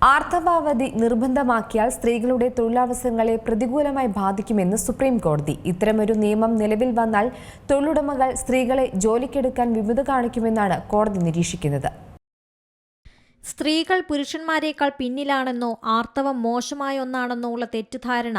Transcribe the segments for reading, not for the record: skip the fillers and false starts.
ആർത്തവാവധി നിർബന്ധമാക്കിയാൽ സ്ത്രീകളുടെ തൊഴിലവസരങ്ങളെ പ്രതികൂലമായി ബാധിക്കുമെന്ന് സുപ്രീം കോടതി. ഇത്തരമൊരു നിയമം നിലവിൽ വന്നാൽ തൊഴിലുടമകൾ സ്ത്രീകളെ ജോലിക്കെടുക്കാൻ വിമുഖത കാണിക്കുമെന്നാണ് കോടതി നിരീക്ഷിക്കുന്നത്. സ്ത്രീകൾ പുരുഷന്മാരെക്കാൾ പിന്നിലാണെന്നോ ആർത്തവം മോശമായ ഒന്നാണെന്നോ ഉള്ള തെറ്റിദ്ധാരണ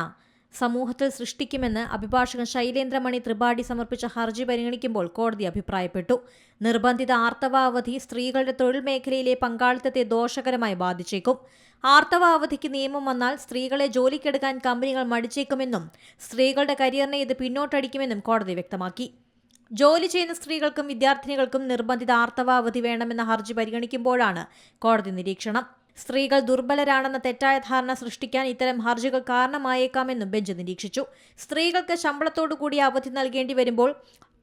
സമൂഹത്തിൽ സൃഷ്ടിക്കുമെന്ന് അഭിഭാഷകൻ ശൈലേന്ദ്രമണി ത്രിപാഠി സമർപ്പിച്ച ഹർജി പരിഗണിക്കുമ്പോൾ കോടതി അഭിപ്രായപ്പെട്ടു. നിർബന്ധിത ആർത്തവാവധി സ്ത്രീകളുടെ തൊഴിൽ മേഖലയിലെ പങ്കാളിത്തത്തെ ദോഷകരമായി ബാധിച്ചേക്കും. ആർത്തവാവധിക്ക് നിയമം വന്നാൽ സ്ത്രീകളെ ജോലിക്കെടുക്കാൻ കമ്പനികൾ മടിച്ചേക്കുമെന്നും സ്ത്രീകളുടെ കരിയറിനെ ഇത് പിന്നോട്ടടിക്കുമെന്നും കോടതി വ്യക്തമാക്കി. ജോലി ചെയ്യുന്ന സ്ത്രീകൾക്കും വിദ്യാർത്ഥിനികൾക്കും നിർബന്ധിത ആർത്തവാവധി വേണമെന്ന ഹർജി പരിഗണിക്കുമ്പോഴാണ് കോടതി നിരീക്ഷണം. സ്ത്രീകൾ ദുർബലരാണെന്ന തെറ്റായ ധാരണ സൃഷ്ടിക്കാൻ ഇത്തരം ഹർജികൾ കാരണമായേക്കാമെന്നും ബെഞ്ച് നിരീക്ഷിച്ചു. സ്ത്രീകൾക്ക് ശമ്പളത്തോടുകൂടി അവധി നൽകേണ്ടി വരുമ്പോൾ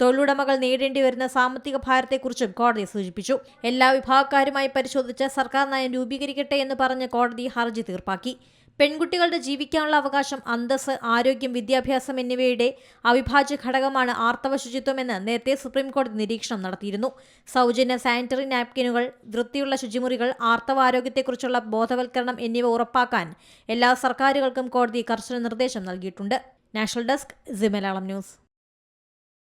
തൊഴിലുടമകൾ നേരിടേണ്ടി വരുന്ന സാമ്പത്തിക ഭാരത്തെക്കുറിച്ചും കോടതി സൂചിപ്പിച്ചു. എല്ലാ വിഭാഗക്കാരുമായി പരിശോധിച്ച് സർക്കാർ നയം രൂപീകരിക്കട്ടെ എന്ന് പറഞ്ഞ് കോടതി ഹർജി തീർപ്പാക്കി. പെൺകുട്ടികളുടെ ജീവിക്കാനുള്ള അവകാശം, അന്തസ്സ്, ആരോഗ്യം, വിദ്യാഭ്യാസം എന്നിവയുടെ അവിഭാജ്യ ഘടകമാണ് ആർത്തവ ശുചിത്വമെന്ന് നേരത്തെ സുപ്രീംകോടതി നിരീക്ഷണം നടത്തിയിരുന്നു. സൗജന്യ സാനിറ്ററി നാപ്കിനുകൾ, വൃത്തിയുള്ള ശുചിമുറികൾ, ആർത്തവാരോഗ്യത്തെക്കുറിച്ചുള്ള ബോധവൽക്കരണം എന്നിവ ഉറപ്പാക്കാൻ എല്ലാ സർക്കാരുകൾക്കും കോടതി കർശന നിർദ്ദേശം നൽകിയിട്ടുണ്ട്. National desk, C Malayalam news.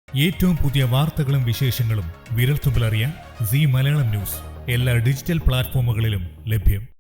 ഏറ്റവും പുതിയ വാർത്തകളും വിശേഷങ്ങളും വിരൽത്തുമ്പിലറിയാൻ സി മലയാളം ന്യൂസ് എല്ലാ ഡിജിറ്റൽ പ്ലാറ്റ്ഫോമുകളിലും ലഭ്യം.